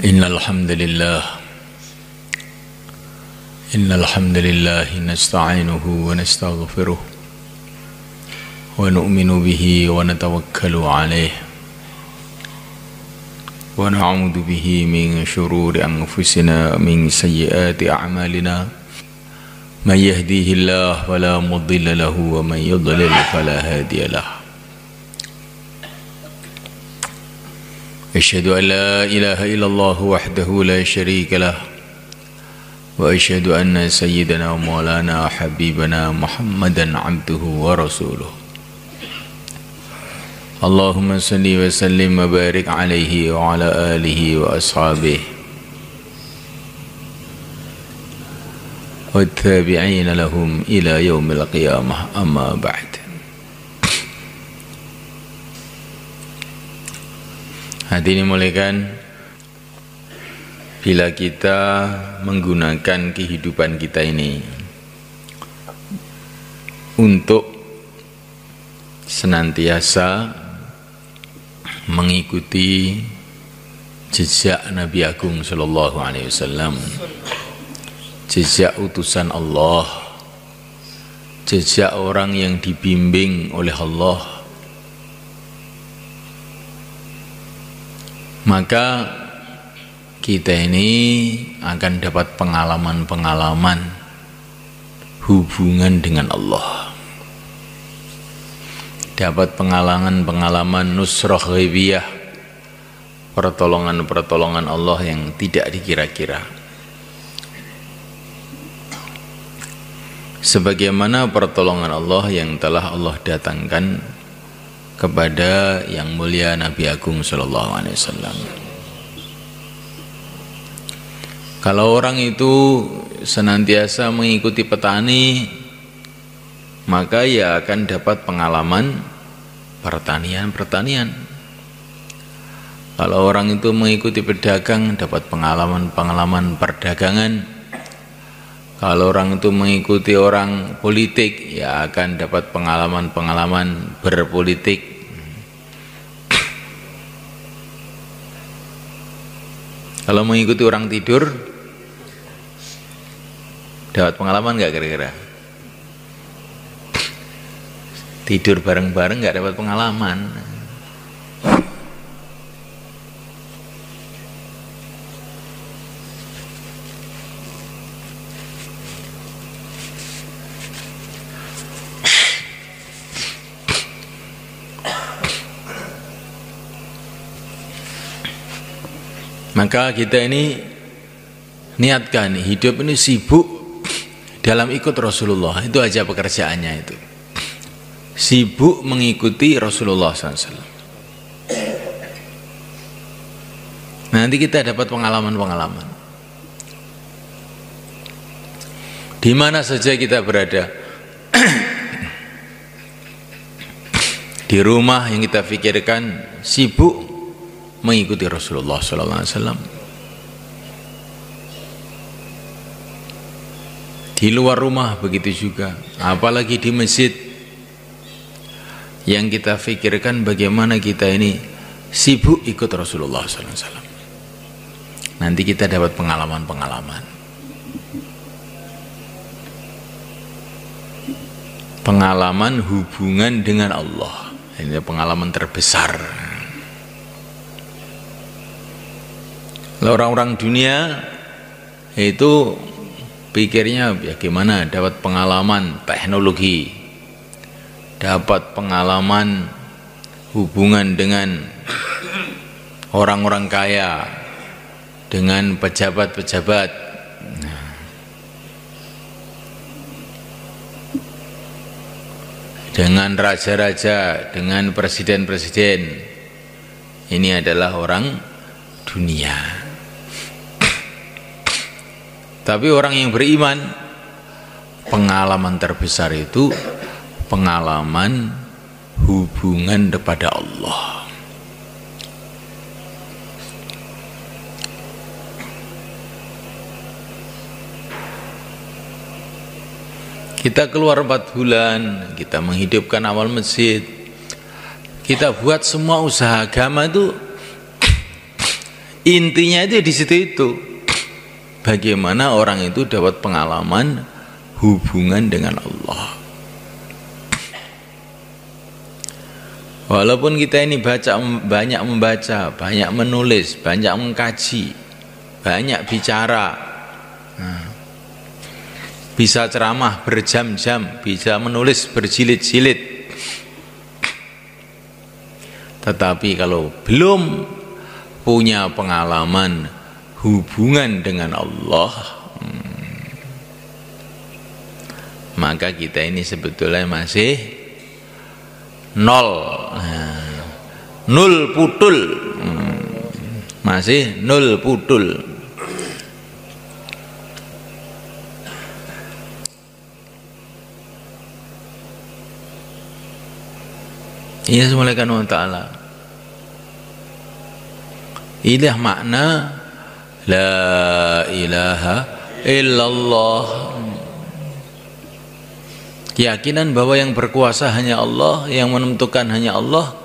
Innal hamdalillah nasta'inuhu wa nastaghfiruh wa nu'minu bihi wa natawakkalu alayh wa na'udzu bihi min shururi anfusina min sayyiati a'malina may yahdihillahu fala mudilla lahu wa may yudlil fala hadiya lahu. Asyhadu an la ilaha illallah wahdahu la syarika lah wa asyhadu anna sayyidana wa maulana habibana Muhammadan abduhu wa rasuluh. Allahumma salli wa sallim wa barik alaihi wa ala alihi wa ashabihi wa tabi'ina lahum ila yaumil qiyamah, amma ba'd. Hadirin muliakan, bila kita menggunakan kehidupan kita ini untuk senantiasa mengikuti jejak Nabi Agung sallallahu alaihi wasallam, jejak utusan Allah, jejak orang yang dibimbing oleh Allah, maka kita ini akan dapat pengalaman-pengalaman hubungan dengan Allah, dapat pengalaman-pengalaman nusrah ghaibiyah, pertolongan-pertolongan Allah yang tidak dikira-kira, sebagaimana pertolongan Allah yang telah Allah datangkan kepada yang mulia Nabi Agung sallallahu alaihi wasallam. Kalau orang itu senantiasa mengikuti petani, maka ia akan dapat pengalaman pertanian. Kalau orang itu mengikuti pedagang, dapat pengalaman perdagangan. Kalau orang itu mengikuti orang politik, ya akan dapat pengalaman berpolitik. Kalau mengikuti orang tidur, dapat pengalaman nggak kira-kira? Tidur bareng-bareng nggak dapat pengalaman. Maka kita ini niatkan hidup ini sibuk dalam ikut Rasulullah, itu aja pekerjaannya itu. Sibuk mengikuti Rasulullah SAW. Nanti kita dapat pengalaman-pengalaman. Di mana saja kita berada, di rumah yang kita pikirkan sibuk mengikuti Rasulullah SAW. Di luar rumah begitu juga, apalagi di masjid, yang kita pikirkan bagaimana kita ini sibuk ikut Rasulullah SAW. Nanti kita dapat pengalaman-pengalaman, pengalaman hubungan dengan Allah. Ini pengalaman terbesar. Orang-orang dunia itu pikirnya bagaimana dapat pengalaman teknologi, dapat pengalaman hubungan dengan orang-orang kaya, dengan pejabat-pejabat, dengan raja-raja, dengan presiden-presiden. Ini adalah orang dunia. Tapi orang yang beriman, pengalaman terbesar itu pengalaman hubungan kepada Allah. Kita keluar 4 bulan, kita menghidupkan awal masjid, kita buat semua usaha agama itu Intinya itu di situ itu. Bagaimana orang itu dapat pengalaman hubungan dengan Allah. Walaupun kita ini banyak membaca, banyak menulis, banyak mengkaji, banyak bicara, bisa ceramah berjam-jam, bisa menulis berjilid-jilid, tetapi kalau belum punya pengalaman hubungan dengan Allah, maka kita ini sebetulnya masih nol, nul putul, masih nul putul. Iya subhanahu wa ta'ala. Inilah makna la ilaha illallah. Keyakinan bahwa yang berkuasa hanya Allah, yang menentukan hanya Allah.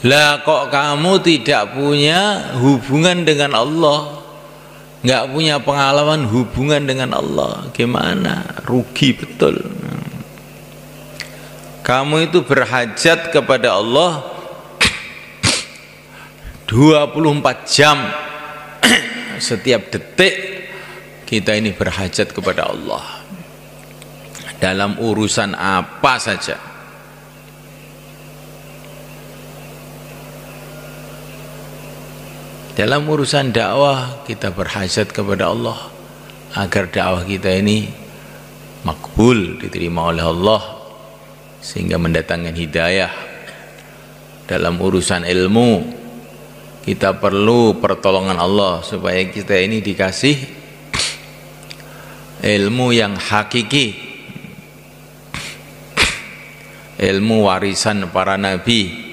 Lah kok kamu tidak punya hubungan dengan Allah, nggak punya pengalaman hubungan dengan Allah, gimana? Rugi betul. Kamu itu berhajat kepada Allah 24 jam. Setiap detik kita ini berhajat kepada Allah dalam urusan apa saja. Dalam urusan dakwah kita berhajat kepada Allah agar dakwah kita ini makbul, diterima oleh Allah sehingga mendatangkan hidayah. Dalam urusan ilmu kita perlu pertolongan Allah supaya kita ini dikasih ilmu yang hakiki, ilmu warisan para nabi.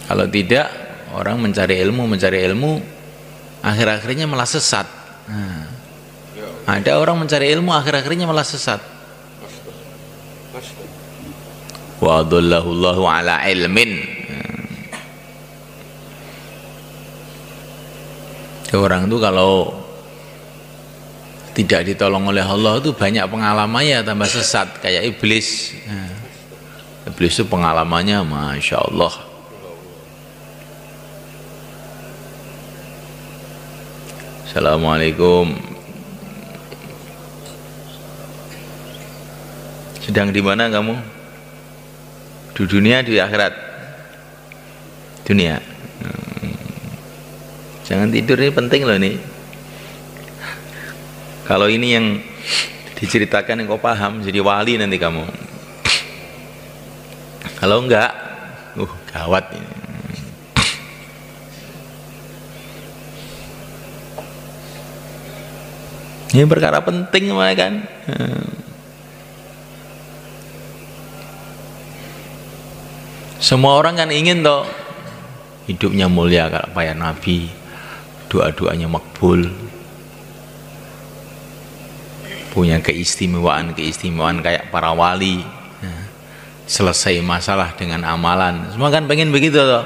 Kalau tidak, orang mencari ilmu, akhir-akhirnya malah sesat. Ada orang mencari ilmu, akhir-akhirnya malah sesat. Wa adallahu ala ilmin. Orang itu kalau tidak ditolong oleh Allah itu banyak pengalamannya tambah sesat, kayak iblis. Iblis itu pengalamannya Masya Allah. Assalamualaikum. Sedang di mana kamu? Di dunia, di akhirat? Dunia. Jangan tidur, ini penting loh ini. Kalau ini yang diceritakan yang kau paham, jadi wali nanti kamu. Kalau enggak, gawat ini. Ini perkara penting kan. Semua orang kan ingin toh hidupnya mulia kayak Nabi, doa-doanya makbul, punya keistimewaan kayak para wali, selesai masalah dengan amalan. Semua kan pengen begitu toh.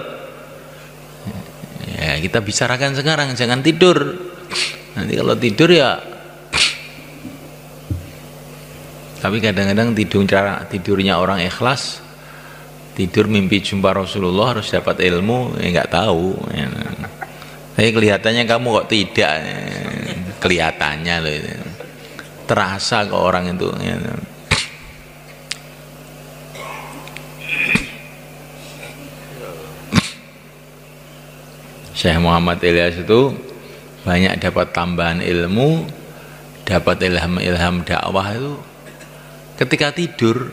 Ya, kita bicarakan sekarang, jangan tidur. Nanti kalau tidur ya. Tapi kadang-kadang tidurnya orang ikhlas, tidur mimpi jumpa Rasulullah, harus dapat ilmu, ya nggak tahu. Ya. Tapi kelihatannya kamu kok tidak, kelihatannya loh itu. Terasa kok orang itu. Ya. Syekh Muhammad Ilyas itu banyak dapat tambahan ilmu, dapat ilham dakwah itu ketika tidur.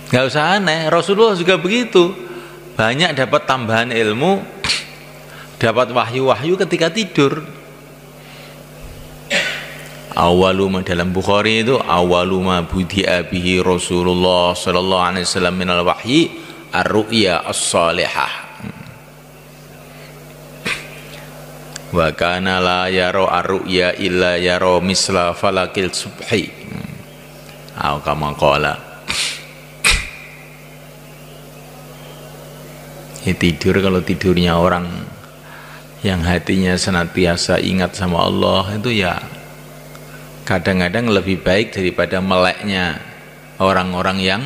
Nggak usah aneh, Rasulullah juga begitu, banyak dapat tambahan ilmu, dapat wahyu-wahyu ketika tidur. Awaluma dalam Bukhari itu awaluma budi'a bihi Rasulullah sallallahu alaihi wasallam minal wahyi ar-ru'ya as-salihah. Wa kana la yara ar-ru'ya illa yara misla falakil subhi. Kama qala. Tidur kalau tidurnya orang yang hatinya senantiasa ingat sama Allah itu ya kadang-kadang lebih baik daripada meleknya orang-orang yang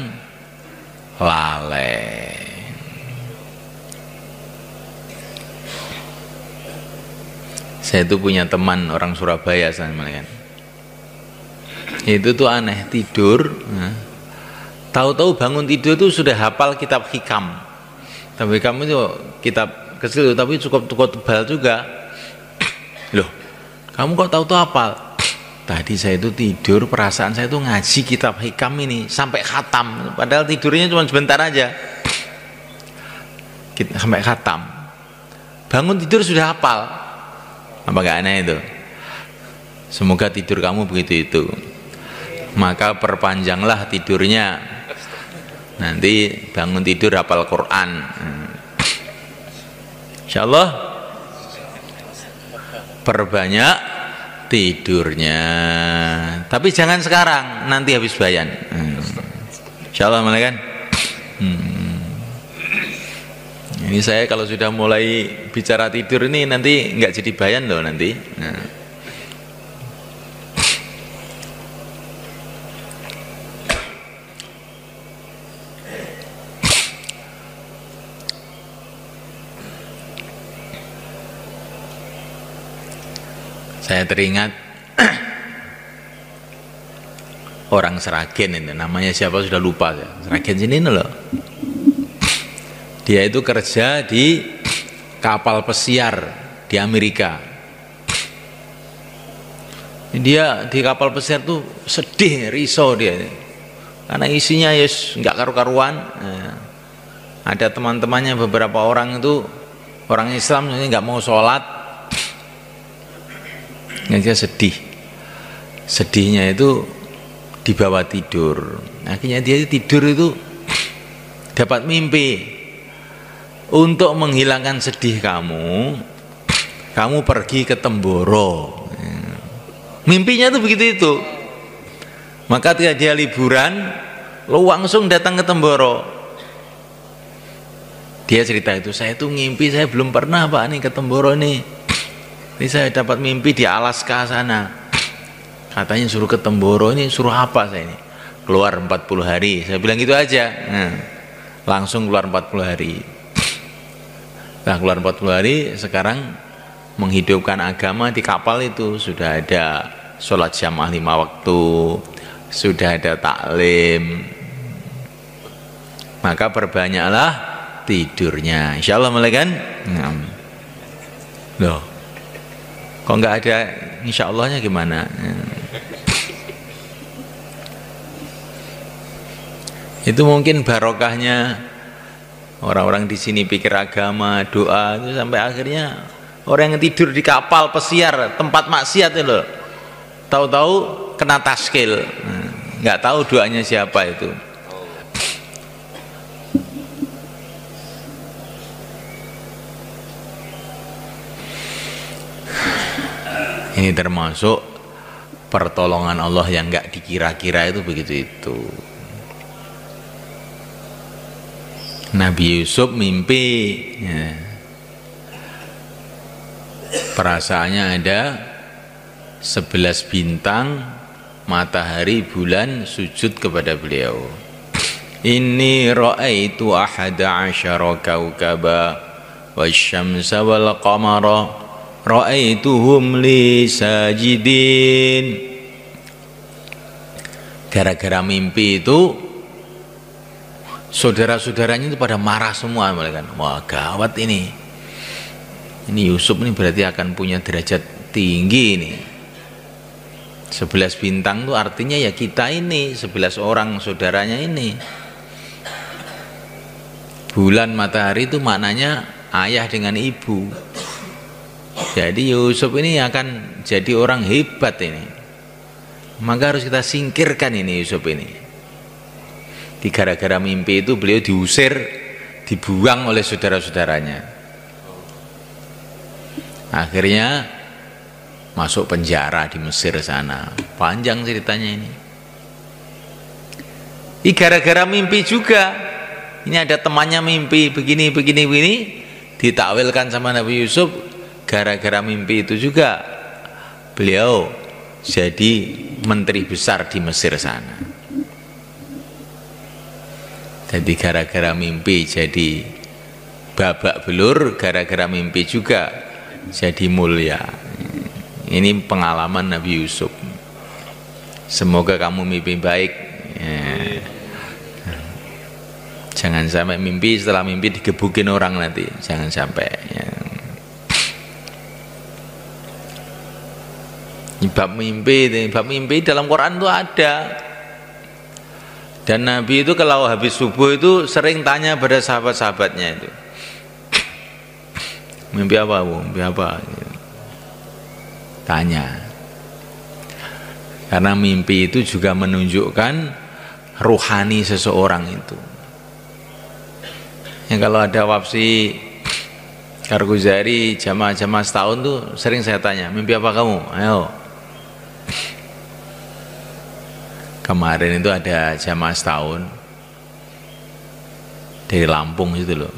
lalai. Saya itu punya teman orang Surabaya kan. Itu tuh aneh, tidur tahu-tahu bangun tidur tuh sudah hafal kitab hikam. Tapi kamu itu kitab kecil tapi cukup tebal juga. Loh, kamu kok tahu-tahu hafal? Tadi saya itu tidur, perasaan saya itu ngaji kitab hikam ini sampai khatam, padahal tidurnya cuma sebentar aja. Sampai khatam. Bangun tidur sudah hafal. Apa gak aneh itu? Semoga tidur kamu begitu itu. Maka perpanjanglah tidurnya. Nanti bangun tidur hafal Quran. Insyaallah perbanyak tidurnya. Tapi jangan sekarang, nanti habis bayan. Insyaallah kan? Ini saya kalau sudah mulai bicara tidur ini nanti nggak jadi bayan loh nanti. Saya teringat orang Seragen ini, namanya siapa sudah lupa ya. Seragen sini loh. Dia itu kerja di kapal pesiar di Amerika. Dia di kapal pesiar tuh sedih, risau dia, karena isinya yes nggak karu-karuan. Ada teman-temannya beberapa orang itu orang Islam ini nggak mau sholat, dia sedih. Sedihnya itu dibawa tidur. Akhirnya dia tidur itu dapat mimpi. Untuk menghilangkan sedih kamu pergi ke Temboro. Mimpinya tuh begitu itu. Maka ketika dia liburan, lo langsung datang ke Temboro. Dia cerita itu, saya tuh ngimpi, saya belum pernah Pak nih ke Temboro nih. Ini saya dapat mimpi di Alaska sana. Katanya suruh ke Temboro, ini suruh apa saya ini? Keluar 40 hari. Saya bilang gitu aja. Langsung keluar 40 hari. Nah, keluar 40 hari, sekarang menghidupkan agama di kapal itu sudah ada sholat jamaah 5 waktu, sudah ada taklim. Maka perbanyaklah tidurnya. Insyaallah mulai kan? Loh, kok nggak ada insyaallah-nya gimana? Itu mungkin barokahnya orang-orang di sini pikir agama, doa itu sampai akhirnya orang yang tidur di kapal pesiar tempat maksiat itu loh. Tahu-tahu kena taskil. Nggak tahu doanya siapa itu. Ini termasuk pertolongan Allah yang nggak dikira-kira itu begitu itu. Nabi Yusuf mimpi ya. Perasaannya ada 11 bintang, matahari, bulan sujud kepada beliau. Inni ra'aitu ahada asyara kaukaba wasyamsa wal qamara ra'aituhum li sajidin. Gara-gara mimpi itu saudara-saudaranya itu pada marah semua, mereka kan, wah gawat ini Yusuf ini berarti akan punya derajat tinggi ini. 11 bintang itu artinya ya kita ini 11 orang saudaranya ini. Bulan matahari itu maknanya ayah dengan ibu. Jadi Yusuf ini akan jadi orang hebat ini. Maka harus kita singkirkan ini Yusuf ini. Gara-gara mimpi itu beliau diusir, dibuang oleh saudara-saudaranya. Akhirnya masuk penjara di Mesir sana. Panjang ceritanya ini. Gara-gara mimpi juga Ini ada temannya mimpi begini, ditakwilkan sama Nabi Yusuf. Gara-gara mimpi itu juga beliau jadi menteri besar di Mesir sana. Jadi gara-gara mimpi jadi babak belur, gara-gara mimpi juga jadi mulia. Ini pengalaman Nabi Yusuf. Semoga kamu mimpi baik ya. Jangan sampai mimpi, setelah mimpi digebukin orang nanti, jangan sampai ya. Bab mimpi dalam Quran itu ada. Dan Nabi itu kalau habis subuh itu sering tanya pada sahabat-sahabatnya itu, mimpi apa Bu? Mimpi apa? Tanya. Karena mimpi itu juga menunjukkan ruhani seseorang itu. Yang kalau ada Wapsi Karguzari jamaah-jamaah setahun tuh sering saya tanya, mimpi apa kamu? Ayo. Kemarin itu ada jamaah setahun dari Lampung itu loh.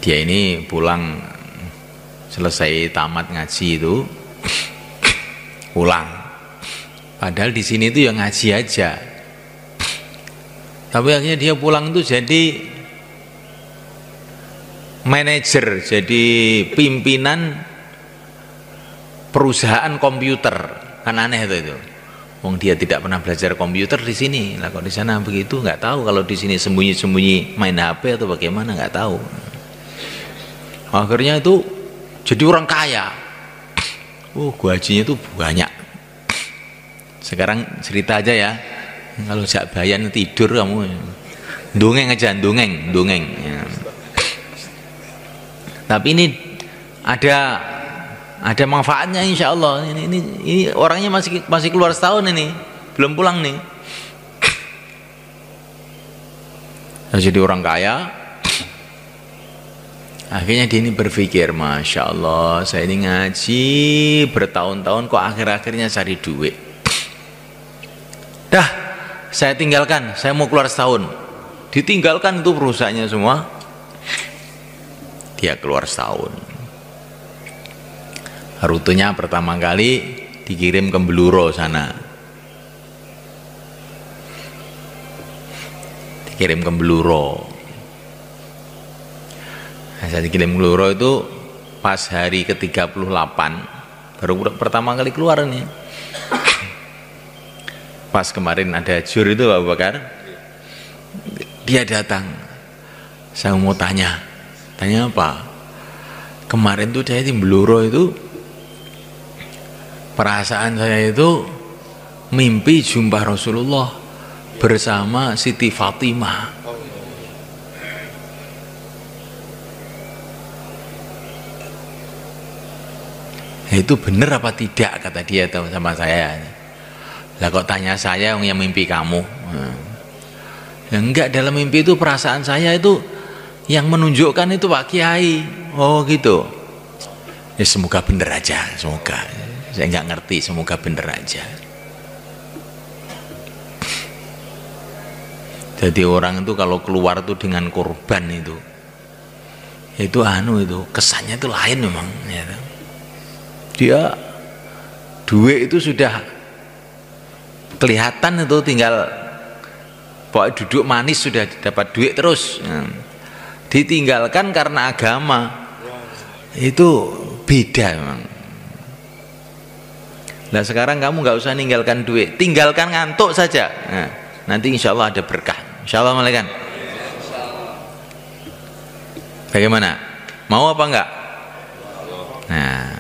Dia ini pulang selesai tamat ngaji itu pulang. Padahal di sini itu ya ngaji aja. Tapi akhirnya dia pulang itu jadi manajer, jadi pimpinan perusahaan komputer. Kan aneh itu. Wong dia tidak pernah belajar komputer di sini. Lah kok di sana begitu? Nggak tahu. Kalau di sini sembunyi-sembunyi main HP atau bagaimana, nggak tahu. Akhirnya itu jadi orang kaya. Gajinya itu banyak. Sekarang cerita aja ya. Kalau jak bayan tidur kamu dongeng aja, dongeng ya. Tapi ini ada manfaatnya insya Allah. Ini orangnya masih keluar setahun ini, belum pulang nih. Jadi orang kaya. Akhirnya dia ini berpikir, Masya Allah, saya ini ngaji bertahun-tahun kok akhir-akhirnya cari duit. Dah, saya tinggalkan, saya mau keluar setahun. Ditinggalkan itu perusahaannya semua. Dia keluar setahun. Rutenya pertama kali dikirim ke Bluro sana. Dikirim ke Bluro. Nah, saya dikirim ke Bluro itu pas hari ke-38 baru pertama kali keluar nih. Pas kemarin ada jur itu Pak Abu Bakar, dia datang. Saya mau tanya apa? Kemarin tuh saya di Bluro itu, perasaan saya itu mimpi jumpa Rasulullah bersama Siti Fatimah. Itu benar apa tidak, kata dia sama saya. Lah kok tanya saya yang mimpi kamu? Ya enggak, dalam mimpi itu perasaan saya itu yang menunjukkan itu Pak Kiai. Oh gitu. Ya semoga benar aja, semoga. Saya enggak ngerti, semoga benar aja. Jadi orang itu kalau keluar tuh dengan korban itu kesannya itu lain memang. Ya. Dia duit itu sudah kelihatan itu, tinggal pokoknya duduk manis sudah dapat duit terus. Ditinggalkan karena agama itu beda memang. Nah sekarang kamu nggak usah ninggalkan duit, tinggalkan ngantuk saja. Nah, nanti insya Allah ada berkah. Insya Allah malaikat. Bagaimana? Mau apa enggak? Nah,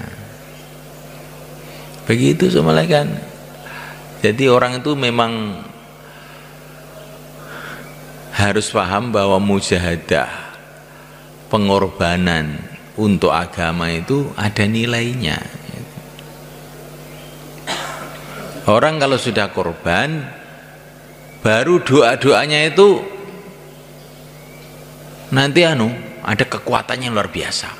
begitu sama malaikat. Jadi orang itu memang harus paham bahwa mujahadah, pengorbanan untuk agama itu ada nilainya. Orang kalau sudah korban, baru doa-doanya itu nanti ada kekuatannya luar biasa.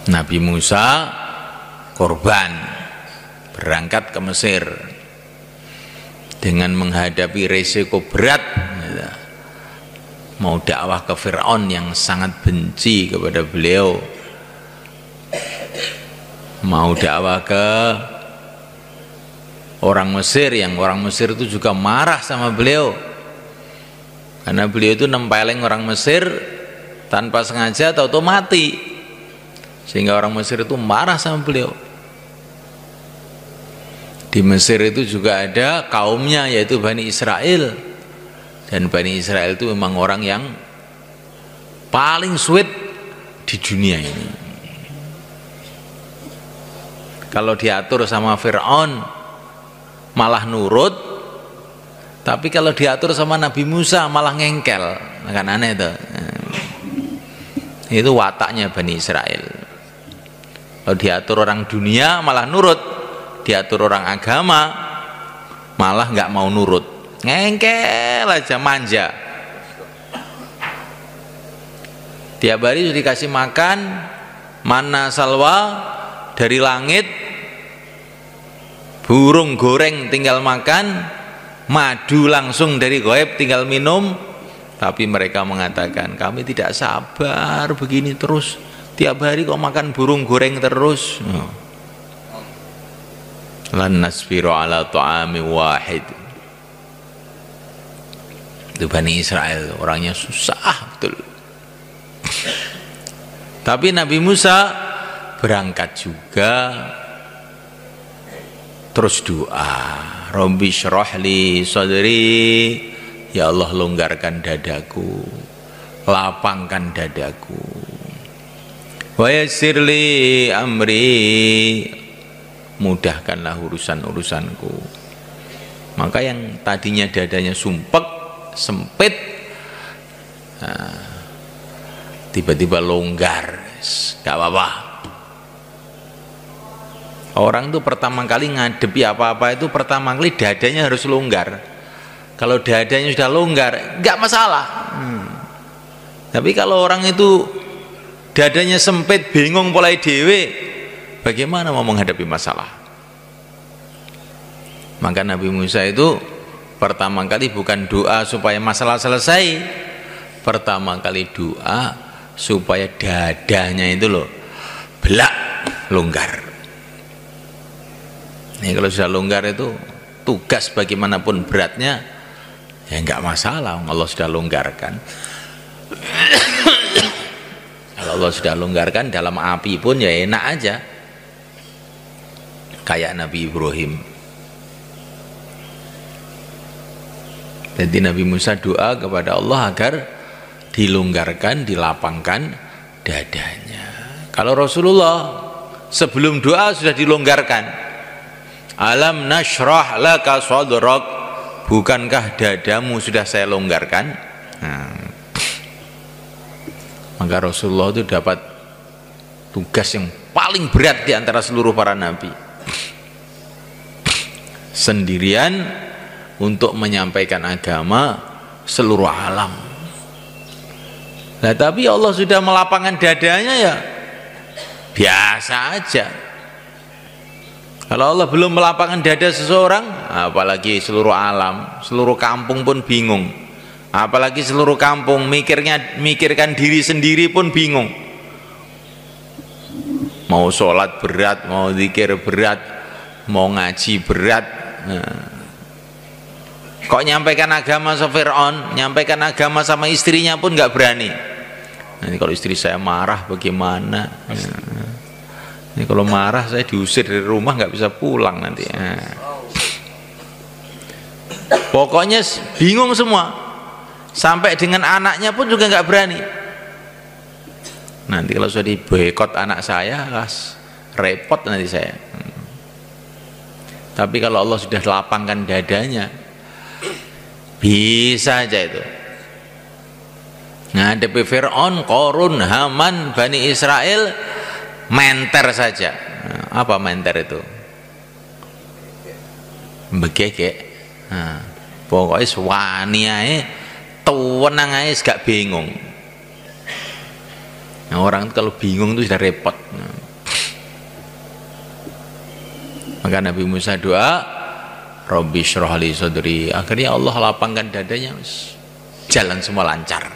Nabi Musa korban berangkat ke Mesir, dengan menghadapi resiko berat, gitu. Mau dakwah ke Fir'aun yang sangat benci kepada beliau, mau dakwah ke orang Mesir yang orang Mesir itu juga marah sama beliau, karena beliau itu nempeleng orang Mesir tanpa sengaja, tahu-tahu mati, sehingga orang Mesir itu marah sama beliau. Di Mesir itu juga ada kaumnya, yaitu Bani Israel, dan Bani Israel itu memang orang yang paling sulit di dunia ini. Kalau diatur sama Fir'aun malah nurut, tapi kalau diatur sama Nabi Musa malah ngengkel, kan aneh itu. Itu wataknya Bani Israel. Kalau diatur orang dunia malah nurut, diatur orang agama malah nggak mau nurut, ngengkel aja, manja. Tiap hari sudah dikasih makan mana salwa dari langit, burung goreng tinggal makan, madu langsung dari ghaib tinggal minum, tapi mereka mengatakan kami tidak sabar begini terus, tiap hari kok makan burung goreng terus. Lan nasbiru ala ta'ami wahid. Itu Bani Israel, orangnya susah betul. Tapi Nabi Musa berangkat juga, terus doa, Rabbi syrahli sadri, ya Allah longgarkan dadaku, lapangkan dadaku, wa yassirli amri, mudahkanlah urusan-urusanku. Maka yang tadinya dadanya sumpek, sempit, tiba-tiba longgar, gak apa-apa. Orang tuh pertama kali ngadepi apa-apa itu pertama kali dadanya harus longgar. Kalau dadanya sudah longgar, gak masalah. Tapi kalau orang itu dadanya sempit, bingung mulai dewe, bagaimana mau menghadapi masalah? Maka Nabi Musa itu pertama kali bukan doa supaya masalah selesai, pertama kali doa supaya dadanya itu loh belak longgar. Ini kalau sudah longgar itu tugas bagaimanapun beratnya ya enggak masalah, Allah sudah longgarkan. Kalau Allah sudah longgarkan dalam api pun ya enak aja. Kayak Nabi Ibrahim. Jadi Nabi Musa doa kepada Allah agar dilonggarkan, dilapangkan dadanya. Kalau Rasulullah sebelum doa sudah dilonggarkan. Alam nashrah laka sadrak, bukankah dadamu sudah saya longgarkan? Maka Rasulullah itu dapat tugas yang paling berat di antara seluruh para nabi, sendirian untuk menyampaikan agama seluruh alam. Nah, tapi Allah sudah melapangkan dadanya ya biasa aja. Kalau Allah belum melapangkan dada seseorang, apalagi seluruh alam, seluruh kampung pun bingung. Apalagi seluruh kampung mikirkan diri sendiri pun bingung. Mau sholat berat, mau zikir berat, mau ngaji berat. Kok nyampaikan agama sama Fir'aun, nyampaikan agama sama istrinya pun nggak berani. Nanti kalau istri saya marah bagaimana? Ini kalau marah saya diusir dari rumah, nggak bisa pulang nanti. Pokoknya bingung semua. Sampai dengan anaknya pun juga nggak berani. Nanti kalau sudah diboikot anak saya, repot nanti saya. Tapi kalau Allah sudah lapangkan dadanya, bisa aja itu. Ngadepi Fir'aun, Qarun, Haman, Bani Israel, menter saja. Apa menter itu? Begegek. Pokoknya swani ae, tuwenang ae gak bingung. Nah, orang itu kalau bingung itu sudah repot. Maka Nabi Musa doa, Rabbi shrah li sadri. Akhirnya Allah lapangkan dadanya, jalan semua lancar.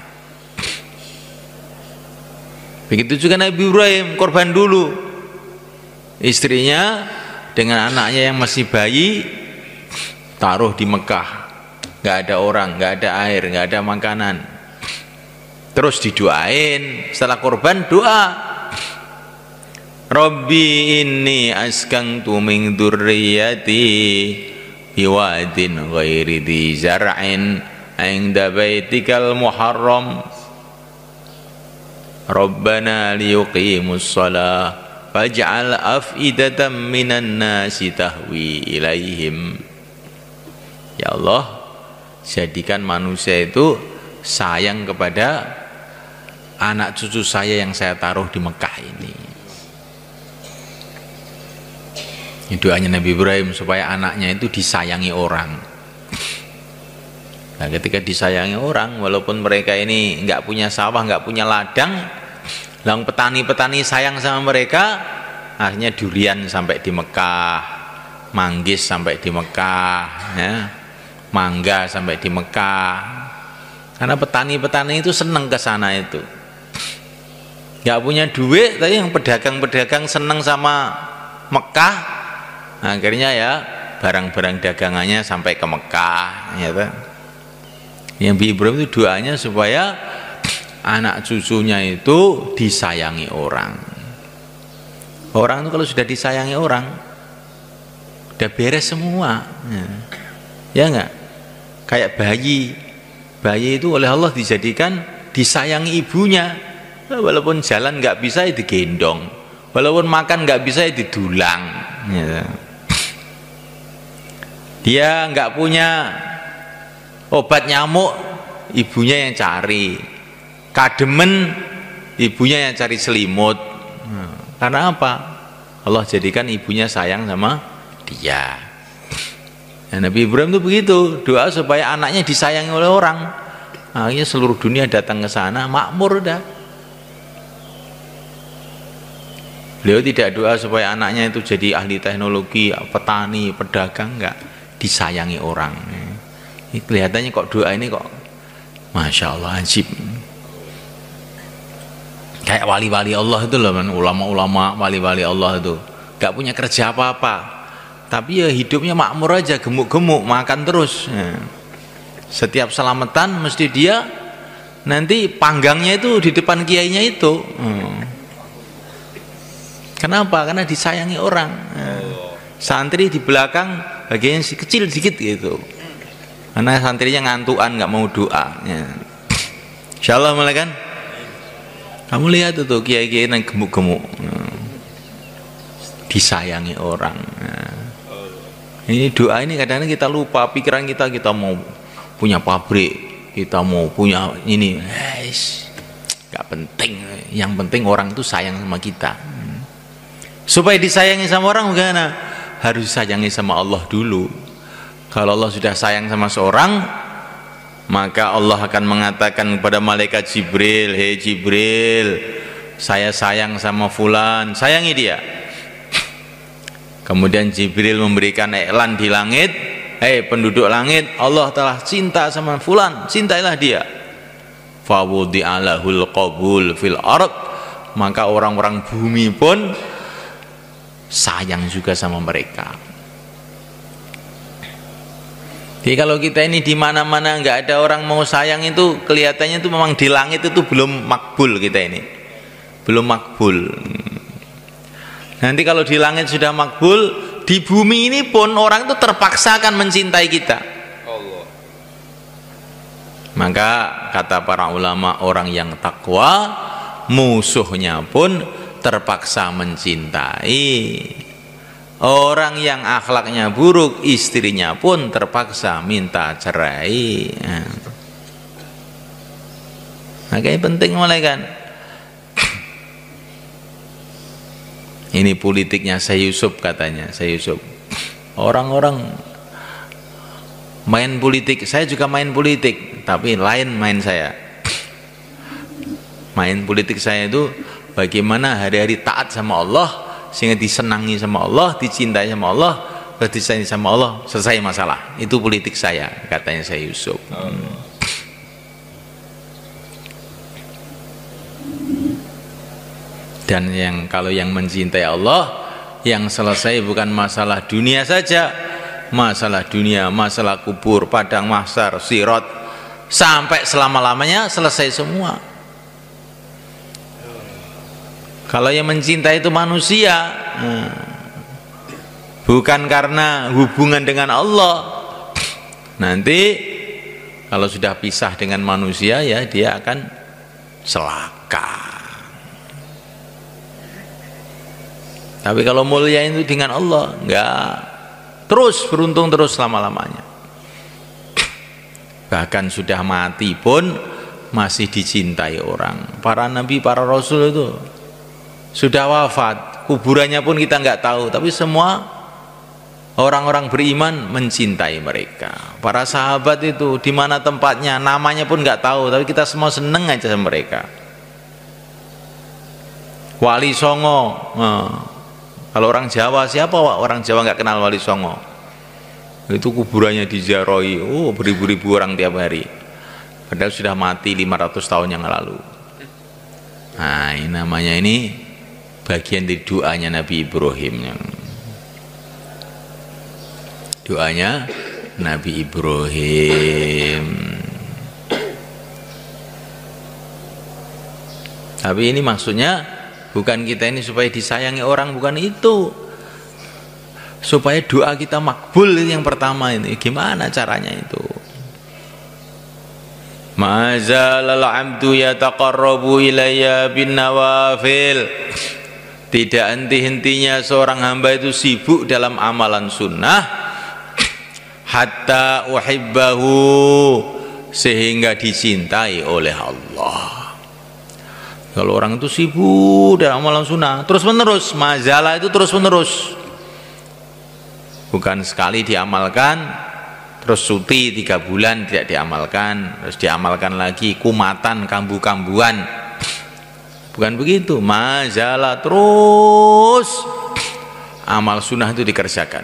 Begitu juga Nabi Ibrahim korban dulu. Istrinya dengan anaknya yang masih bayi taruh di Mekah. Nggak ada orang, nggak ada air, nggak ada makanan. Terus didoain setelah korban, doa, Rabbi inni askantu min dzurriyyati biwadin ghairi dzi zar'in 'inda baitikal muharram Rabbana liyuqimus shalah faj'al af'idatan minan nasi tahwi ilaihim. Ya Allah, jadikan manusia itu sayang kepada anak cucu saya yang saya taruh di Mekah ini. Ini doanya Nabi Ibrahim supaya anaknya itu disayangi orang. Nah, ketika disayangi orang, walaupun mereka ini nggak punya sawah, nggak punya ladang, lang petani-petani sayang sama mereka, akhirnya durian sampai di Mekah, manggis sampai di Mekah, ya, mangga sampai di Mekah. Karena petani-petani itu senang ke sana itu. Nggak punya duit, tapi yang pedagang-pedagang senang sama Mekah, akhirnya ya barang-barang dagangannya sampai ke Mekah, ya kan? Yang Ibrahim itu doanya supaya anak cucunya itu disayangi orang. Orang itu kalau sudah disayangi orang, udah beres semua, ya enggak? Kayak bayi, bayi itu oleh Allah dijadikan disayangi ibunya. Walaupun jalan nggak bisa ya digendong, walaupun makan nggak bisa ya didulang, ya. Dia nggak punya obat nyamuk, ibunya yang cari. Kademen, ibunya yang cari selimut. Karena apa? Allah jadikan ibunya sayang sama dia. Nah, Nabi Ibrahim itu begitu, doa supaya anaknya disayangi oleh orang. Akhirnya seluruh dunia datang ke sana, makmur dah. Beliau tidak doa supaya anaknya itu jadi ahli teknologi, petani, pedagang, enggak, disayangi orang. Ini kelihatannya kok doa ini kok Masya Allah, ajib. Kayak wali-wali Allah itu loh, ulama-ulama wali-wali Allah itu enggak punya kerja apa-apa, tapi ya hidupnya makmur aja, gemuk-gemuk, makan terus. Setiap selamatan mesti dia nanti panggangnya itu di depan kiainya itu. Kenapa? Karena disayangi orang. Santri di belakang bagian kecil sedikit gitu. Karena santrinya ngantuan, nggak mau doa. Insya Allah mulai kan. Kamu lihat itu kiai-kiai yang gemuk-gemuk, disayangi orang. Ini doa ini kadang-kadang kita lupa, pikiran kita mau punya pabrik, kita mau punya ini, nggak penting. Yang penting orang itu sayang sama kita. Supaya disayangi sama orang bagaimana? Harus disayangi sama Allah dulu. Kalau Allah sudah sayang sama seorang, maka Allah akan mengatakan kepada malaikat Jibril, hei Jibril, saya sayang sama fulan, sayangi dia. Kemudian Jibril memberikan iklan di langit, hei penduduk langit, Allah telah cinta sama fulan, cintailah dia. Fawudi'alahul qabul fil ard, maka orang-orang bumi pun sayang juga sama mereka. Jadi kalau kita ini di mana-mana nggak ada orang mau sayang, itu kelihatannya itu memang di langit itu belum makbul, kita ini belum makbul. Nanti kalau di langit sudah makbul, di bumi ini pun orang itu terpaksa akan mencintai kita. Allah. Maka kata para ulama, orang yang takwa musuhnya pun terpaksa mencintai. Orang yang akhlaknya buruk, istrinya pun terpaksa minta cerai. Makanya penting mulai kan. Ini politiknya Syekh Yusuf, katanya Syekh Yusuf. Orang-orang main politik, saya juga main politik, tapi lain main saya. Main politik saya itu bagaimana hari-hari taat sama Allah sehingga disenangi sama Allah, dicintai sama Allah, disayangi sama Allah, selesai masalah. Itu politik saya, katanya saya Yusuf. Dan kalau yang mencintai Allah, yang selesai bukan masalah dunia saja, masalah dunia, masalah kubur, padang mahsyar, sirat, sampai selama-lamanya selesai semua. Kalau yang mencintai itu manusia, bukan karena hubungan dengan Allah, nanti kalau sudah pisah dengan manusia ya dia akan celaka. Tapi kalau mulia itu dengan Allah, enggak, terus beruntung terus selama-lamanya. Bahkan sudah mati pun masih dicintai orang. Para nabi, para rasul itu sudah wafat, kuburannya pun kita enggak tahu, tapi semua orang-orang beriman mencintai mereka. Para sahabat itu di mana tempatnya, namanya pun enggak tahu, tapi kita semua seneng aja sama mereka. Wali Songo, kalau orang Jawa, siapa orang Jawa nggak kenal Wali Songo? Itu kuburannya diziarahi, beribu-ribu orang tiap hari. Padahal sudah mati 500 tahun yang lalu. Nah, ini namanya bagian dari doanya Nabi Ibrahim. Doanya Nabi Ibrahim. Tapi ini maksudnya bukan kita ini supaya disayangi orang, bukan itu. Supaya doa kita makbul yang pertama ini. Gimana caranya itu? Ma'azalal abdu yataqarrabu ilayya bin nawafil. Tidak henti-hentinya seorang hamba itu sibuk dalam amalan sunnah hatta uhibbahu, sehingga dicintai oleh Allah. Kalau orang itu sibuk dalam amalan sunnah terus menerus, mazalah itu terus menerus, bukan sekali diamalkan terus cuti 3 bulan tidak diamalkan, terus diamalkan lagi, kumatan, kambu-kambuan, bukan begitu. Mazalah terus amal sunnah itu dikerjakan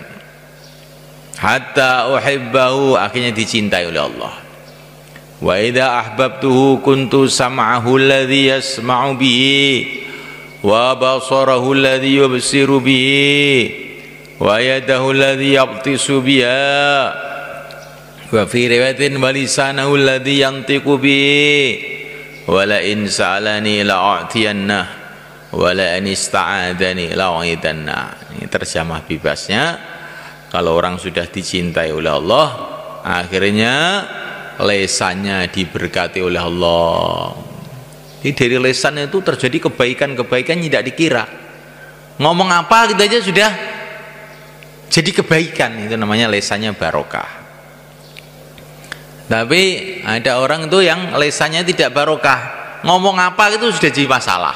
hatta uhibbahu, akhirnya dicintai oleh Allah. Wa idza ahbabtuhu kuntu sam'ahu alladhi yasma'u bihi wa basarahu alladhi yubsiru bihi wa yadahu alladhi yabtisu biha wa fi riwayatin wa lisanahu alladhi yantiqu bihi wa la in sa'alani la'atiyanna wa la in ista'adani la'u'idanna. Ini terjemah bebasnya, kalau orang sudah dicintai oleh Allah, akhirnya lesannya diberkati oleh Allah. Jadi dari lesan itu terjadi kebaikan-kebaikan yang tidak dikira. Ngomong apa gitu aja sudah jadi kebaikan, itu namanya lesannya barokah. Tapi ada orang itu yang lesannya tidak barokah, ngomong apa itu sudah jadi masalah.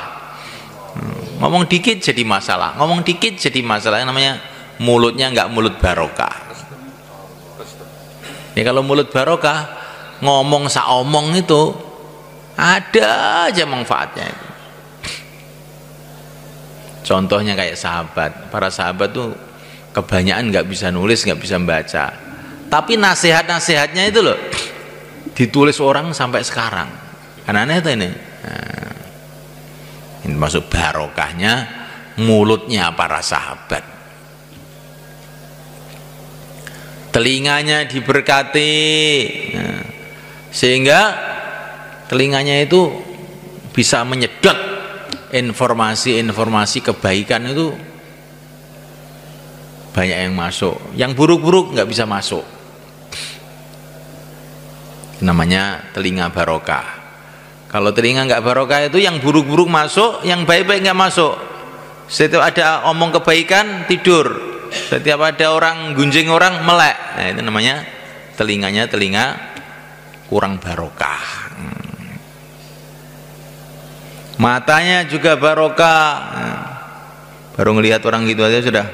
Ngomong dikit jadi masalah, ngomong dikit jadi masalah, yang namanya mulutnya enggak mulut barokah. Ya kalau mulut barokah, ngomong saomong itu ada aja manfaatnya itu. Contohnya kayak sahabat, para sahabat tuh kebanyakan nggak bisa nulis, nggak bisa membaca, tapi nasihat-nasihatnya itu loh ditulis orang sampai sekarang. Kan aneh tuh ini. Nah, ini masuk barokahnya mulutnya para sahabat. Telinganya diberkati, nah, sehingga telinganya itu bisa menyedot informasi-informasi kebaikan, itu banyak yang masuk, yang buruk-buruk nggak bisa masuk. Namanya telinga barokah. Kalau telinga nggak barokah itu yang buruk-buruk masuk, yang baik-baik nggak masuk. Setiap ada omong kebaikan tidur, setiap ada orang gunjing orang melek. Nah, itu namanya telinganya telinga kurang barokah. Matanya juga barokah. Baru ngelihat orang gitu aja sudah,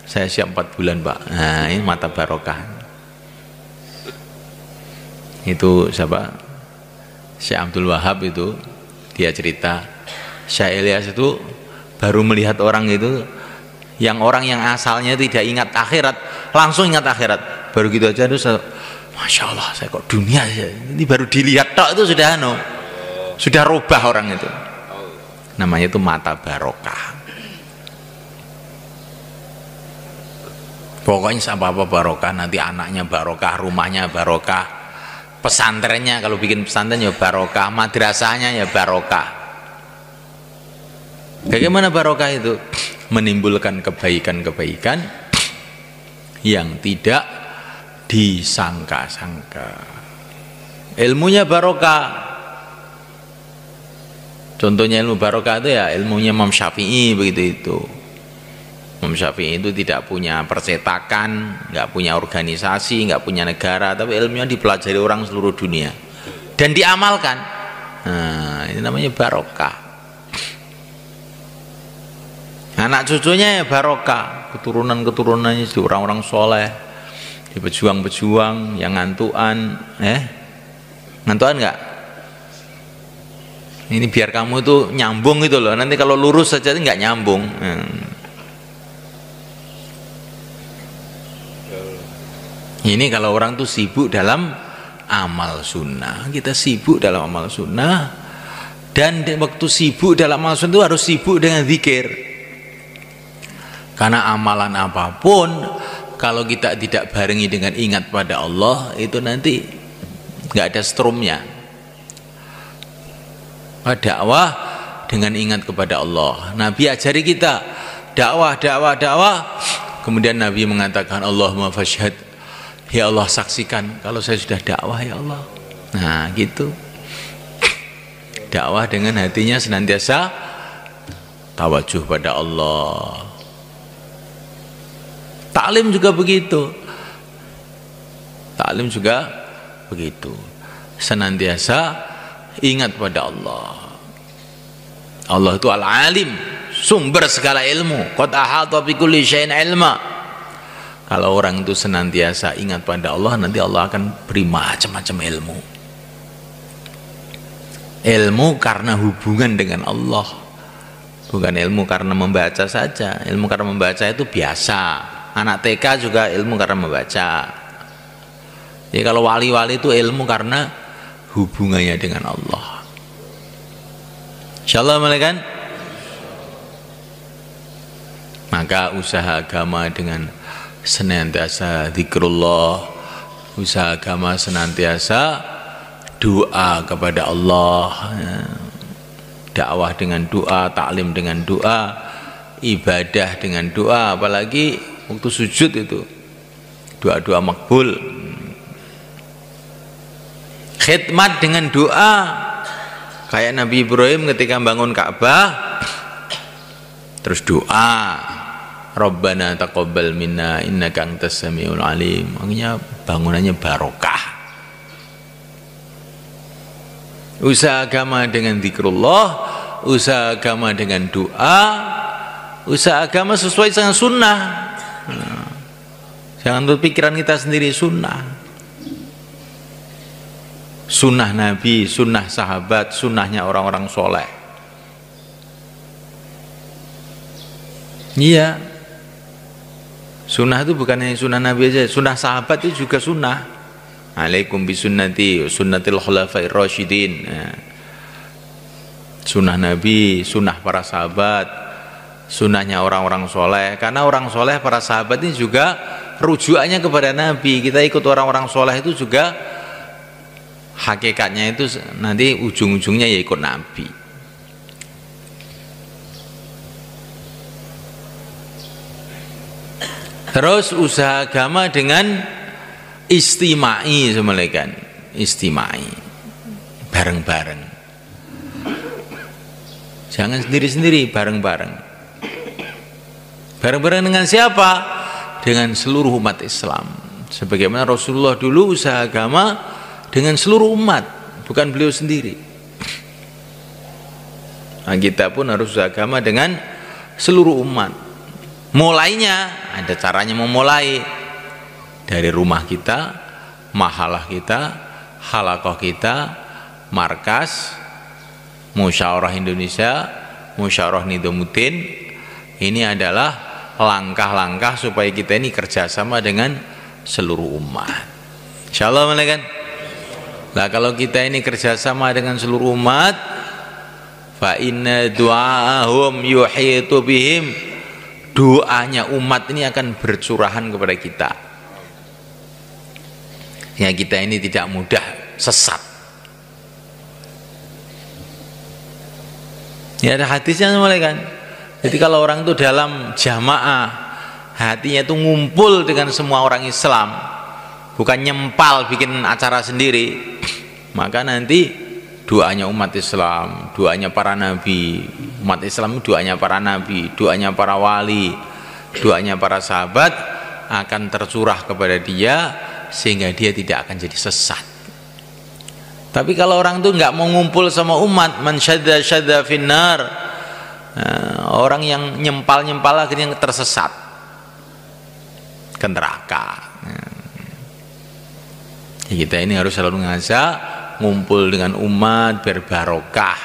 saya siap 4 bulan Pak. Nah, ini mata barokah. Itu siapa? Syekh Abdul Wahab itu, dia cerita Syekh Ilyas itu baru melihat orang itu Yang orang yang asalnya tidak ingat akhirat langsung ingat akhirat. Baru gitu aja terus Masya Allah, saya kok dunia ya. Ini baru dilihat tok itu sudah sudah rubah orang itu. Namanya itu mata barokah. Pokoknya apa-apa barokah, nanti anaknya barokah, rumahnya barokah, pesantrennya kalau bikin pesantren ya barokah, madrasahnya ya barokah. Bagaimana barokah itu? Menimbulkan kebaikan-kebaikan yang tidak disangka-sangka. Ilmunya barokah. Contohnya ilmu barokah itu ya ilmunya Imam Syafi'i begitu itu. Imam Syafi'i itu tidak punya percetakan, nggak punya organisasi, nggak punya negara, tapi ilmunya dipelajari orang seluruh dunia dan diamalkan. Nah, ini namanya barokah. Anak cucunya ya barokah, keturunan-keturunannya itu orang-orang soleh, di pejuang-pejuang yang ngantuan, ngantuan nggak? Ini biar kamu tuh nyambung gitu loh. Nanti kalau lurus saja nggak nyambung. Ini kalau orang tuh sibuk dalam amal sunnah. Kita sibuk dalam amal sunnah, dan waktu sibuk dalam amal sunnah itu harus sibuk dengan zikir. Karena amalan apapun kalau kita tidak barengi dengan ingat pada Allah, itu nanti nggak ada strumnya. Dakwah dengan ingat kepada Allah. Nabi ajari kita dakwah. Kemudian Nabi mengatakan, Allahumma fashhad, ya Allah saksikan kalau saya sudah dakwah ya Allah. Nah gitu. Dakwah dengan hatinya senantiasa tawajuh pada Allah. Taklim juga begitu. Taklim juga begitu. Senantiasa ingat pada Allah. Allah itu al-alim, sumber segala ilmu. Qad ahata bi kulli syai'in ilma. Kalau orang itu senantiasa ingat pada Allah, nanti Allah akan beri macam-macam ilmu. Ilmu karena hubungan dengan Allah, bukan ilmu karena membaca saja. Ilmu karena membaca itu biasa. Anak TK juga ilmu karena membaca. Jadi kalau wali-wali itu ilmu karena hubungannya dengan Allah. Insyaallah kan? Maka usaha agama dengan senantiasa zikrullah, usaha agama senantiasa doa kepada Allah, dakwah dengan doa, taklim dengan doa, ibadah dengan doa, apalagi waktu sujud itu doa-doa makbul, khidmat dengan doa kayak Nabi Ibrahim ketika bangun Ka'bah terus doa, Rabbana taqabbal minna innaka antas samiul alim. Makanya bangunannya barokah. Usaha agama dengan zikrullah, usaha agama dengan doa, usaha agama sesuai dengan sunnah. Jangan untuk pikiran kita sendiri, sunnah. Sunnah Nabi, sunnah sahabat, sunnahnya orang-orang soleh. Iya. Sunnah itu bukan hanya sunnah Nabi aja, sunnah sahabat itu juga sunnah. Alaikum bisunnati sunnatil khulafair rasyidin. Sunnah Nabi, sunnah para sahabat, sunnahnya orang-orang soleh. Karena orang soleh, para sahabat ini juga rujukannya kepada Nabi. Kita ikut orang-orang soleh itu juga hakikatnya itu nanti ujung-ujungnya ya ikut Nabi. Terus usaha agama dengan istimai, semelekan istimai, bareng-bareng. Jangan sendiri-sendiri, bareng-bareng. Bareng-bareng dengan siapa? Dengan seluruh umat Islam. Sebagaimana Rasulullah dulu usaha agama dengan seluruh umat, bukan beliau sendiri. Nah, kita pun harus usaha agama dengan seluruh umat. Mulainya ada caranya memulai dari rumah kita, mahalah kita, halaqah kita, markas, musyawarah Indonesia, musyawarah Nizamuddin. Ini adalah langkah-langkah supaya kita ini kerjasama dengan seluruh umat. Insyaallah kan. Nah kalau kita ini kerjasama dengan seluruh umat, fa inna du'ahum yuhitu bihim, doanya umat ini akan bercurahan kepada kita. Ya kita ini tidak mudah sesat. Ya ada hadisnya mulai kan. Jadi kalau orang itu dalam jamaah, hatinya itu ngumpul dengan semua orang Islam, bukan nyempal bikin acara sendiri, maka nanti doanya umat Islam, doanya para nabi, umat Islam doanya para nabi, doanya para wali, doanya para sahabat akan tercurah kepada dia sehingga dia tidak akan jadi sesat. Tapi kalau orang itu nggak mau ngumpul sama umat, man syadda finnar, orang yang nyempal akhirnya tersesat ke neraka. Kita ini harus selalu ngajak ngumpul dengan umat biar barokah.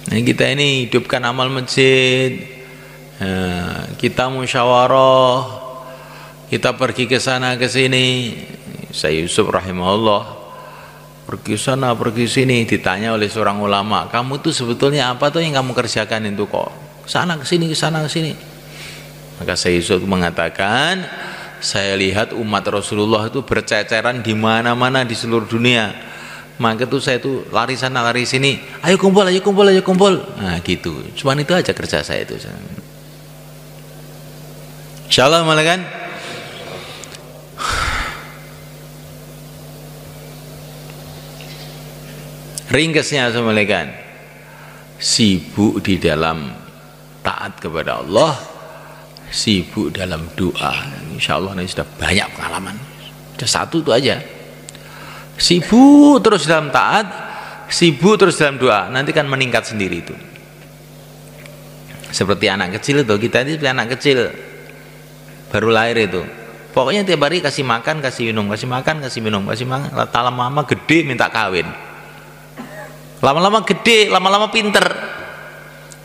Nah, kita ini hidupkan amal masjid, kita musyawarah, kita pergi ke sana ke sini. Saya Yusuf rahimahullah pergi sana pergi sini, ditanya oleh seorang ulama, kamu tuh sebetulnya apa tuh yang kamu kerjakan itu kok sana ke sini ke sana ke sini? Maka saya Yusuf mengatakan, saya lihat umat Rasulullah itu berceceran di mana-mana di seluruh dunia. Maka itu saya tuh lari sana lari sini, ayo kumpul, ayo kumpul, ayo kumpul. Nah gitu, cuman itu aja kerja saya itu. Insyaallah malah kan. Ringkasnya assalamualaikum, sibuk di dalam taat kepada Allah, sibuk dalam doa. Insya Allah ini sudah banyak pengalaman. Sudah satu itu aja. Sibuk terus dalam taat, sibuk terus dalam doa, nanti kan meningkat sendiri itu. Seperti anak kecil itu, kita ini seperti anak kecil baru lahir itu. Pokoknya tiap hari kasih makan, kasih minum, kasih makan, kasih minum, kasih makan. Lama-lama gede minta kawin. Lama-lama gede, lama-lama pinter.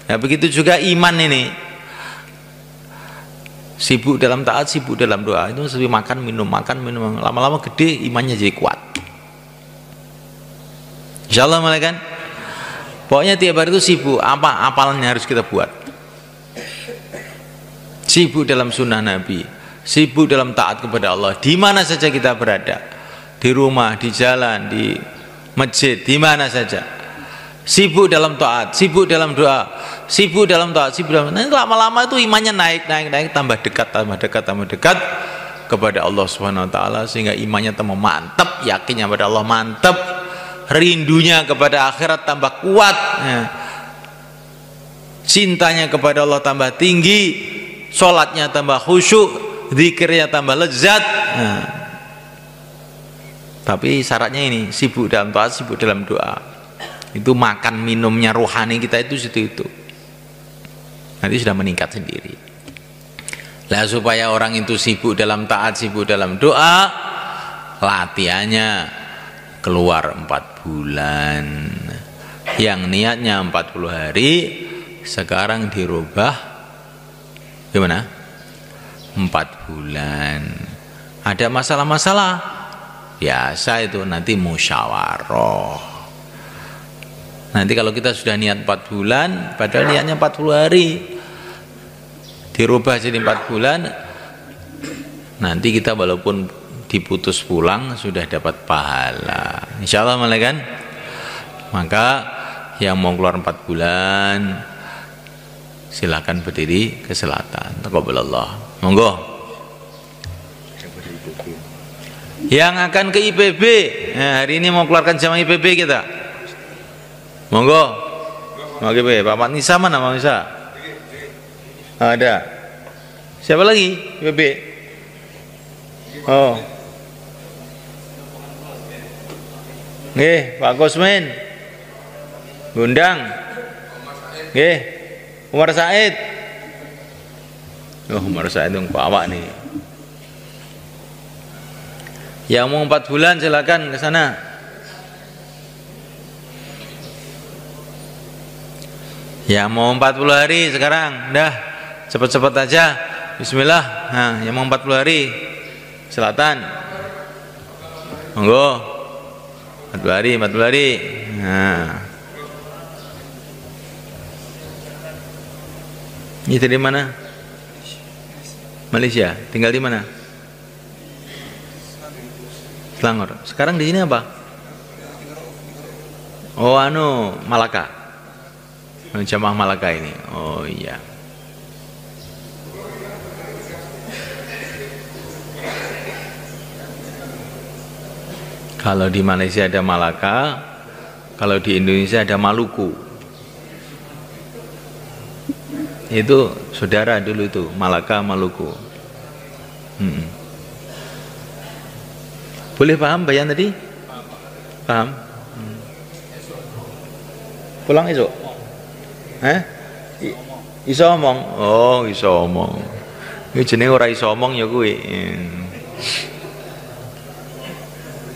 Ya begitu juga iman ini. Sibuk dalam taat, sibuk dalam doa. Itu seperti makan, minum. Lama-lama gede, imannya jadi kuat. Insyaallah malah kan. Pokoknya tiap hari itu sibuk. Apa apalannya harus kita buat. Sibuk dalam sunnah Nabi. Sibuk dalam taat kepada Allah. Di mana saja kita berada. Di rumah, di jalan, di masjid, di mana saja. Sibuk dalam taat, sibuk dalam doa, sibuk dalam taat, sibuk dalam. Nanti lama-lama itu imannya naik, tambah dekat kepada Allah Subhanahu wa taala, sehingga imannya tambah mantap, yakinnya pada Allah mantap, rindunya kepada akhirat tambah kuat, cintanya kepada Allah tambah tinggi, sholatnya tambah khusyuk, zikirnya tambah lezat. Tapi syaratnya ini, sibuk dalam taat, sibuk dalam doa. Itu makan minumnya rohani kita itu situ. Nanti sudah meningkat sendiri. Lah supaya orang itu sibuk dalam taat, sibuk dalam doa, latihannya keluar 4 bulan. Yang niatnya 40 hari sekarang dirubah gimana? 4 bulan. Ada masalah-masalah? Biasa itu nanti musyawarah. Nanti kalau kita sudah niat 4 bulan, padahal niatnya 40 hari, dirubah jadi 4 bulan, nanti kita walaupun diputus pulang sudah dapat pahala. Insya Allah malah kan. Maka yang mau keluar 4 bulan silakan berdiri ke selatan. Taqabbalallah. Monggo. Yang akan ke IPB, nah, hari ini mau keluarkan jamaah IPB kita. Monggo. Mau IPB, Pak Nisa mana Pak Nisa? Ada. Siapa lagi IPB? Oh. Nggih, Pak Kosmin. Gundang. Nggih. Umar Said. Oh, Umar Said itu Pak Awak nih. Yang mau 4 bulan silakan ke sana. Ya mau 40 hari sekarang, dah cepet-cepet aja. Bismillah. Nah, yang mau 40 hari selatan. Monggo. 40 hari, 40 hari. Nah. Ini dari mana? Malaysia. Tinggal di mana? Selangor. Sekarang di sini apa? Oh, Malaka. Jamaah Malaka ini. Oh iya. Kalau di Malaysia ada Malaka, kalau di Indonesia ada Maluku. Itu saudara dulu itu, Malaka, Maluku. Boleh paham bayan tadi? Paham? Pulang esok? Iso omong? Oh, iso omong. Ini jenenge ora iso omong ya kuwi.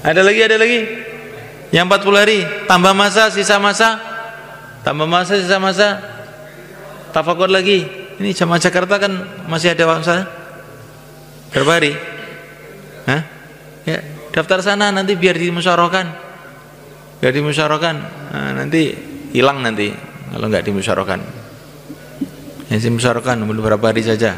Ada lagi. Yang 40 hari, tambah masa, sisa masa. Tambah masa, sisa masa. Tafakur lagi. Ini jamaah Jakarta kan masih ada masa. Berapa hari? Ya, daftar sana nanti biar dimusyawarahkan. Nah, nanti hilang nanti kalau nggak dimusyawarahkan. Yang dimusyawarahkan beberapa hari saja.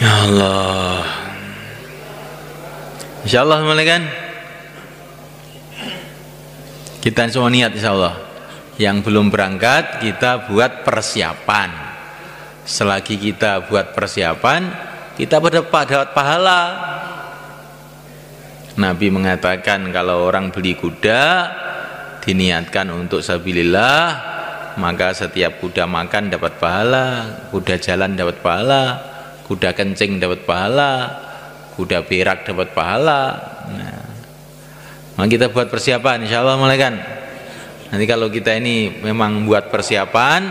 Ya Allah. Insyaallah malaikat. Kita semua niat insyaallah. Yang belum berangkat kita buat persiapan. Selagi kita buat persiapan, kita dapat pahala. Nabi mengatakan kalau orang beli kuda diniatkan untuk sabilillah, maka setiap kuda makan dapat pahala, kuda jalan dapat pahala, kuda kencing dapat pahala, kuda berak dapat pahala. Nah, maka kita buat persiapan insyaallah malaikat. Nanti kalau kita ini memang buat persiapan,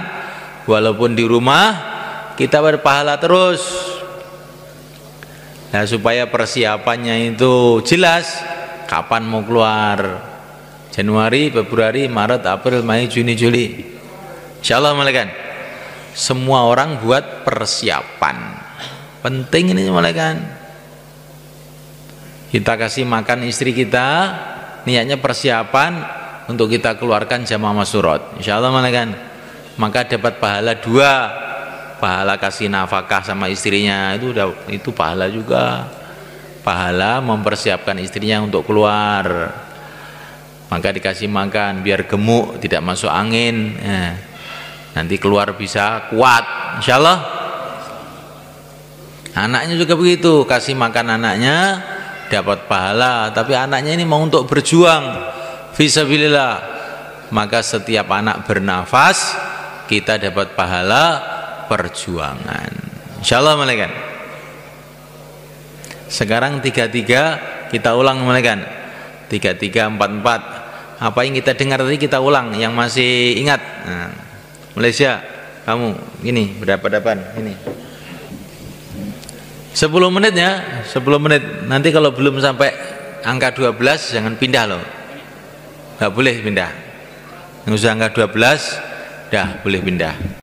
walaupun di rumah kita berpahala terus. Nah, supaya persiapannya itu jelas, kapan mau keluar? Januari, Februari, Maret, April, Mei, Juni, Juli. Insyaallah malaikat. Semua orang buat persiapan. Penting ini malaikat. Kita kasih makan istri kita, niatnya persiapan untuk kita keluarkan jamaah masyurat. Insyaallah malaikat. Maka dapat pahala 2. Pahala kasih nafkah sama istrinya itu pahala juga. Pahala mempersiapkan istrinya untuk keluar. Maka dikasih makan biar gemuk, tidak masuk angin. Nanti keluar bisa kuat. Insyaallah. Anaknya juga begitu, kasih makan anaknya dapat pahala, tapi anaknya ini mau untuk berjuang fisabilillah, maka setiap anak bernafas kita dapat pahala perjuangan. Insyaallah malaikat. Sekarang 33 kita ulang malaikat. 33 44. Apa yang kita dengar tadi kita ulang, yang masih ingat. Nah, Malaysia, kamu ini berhadapan ini. 10 menit ya, 10 menit. Nanti kalau belum sampai angka 12 jangan pindah loh. Nggak boleh pindah. Yang udah angka 12 dah boleh pindah.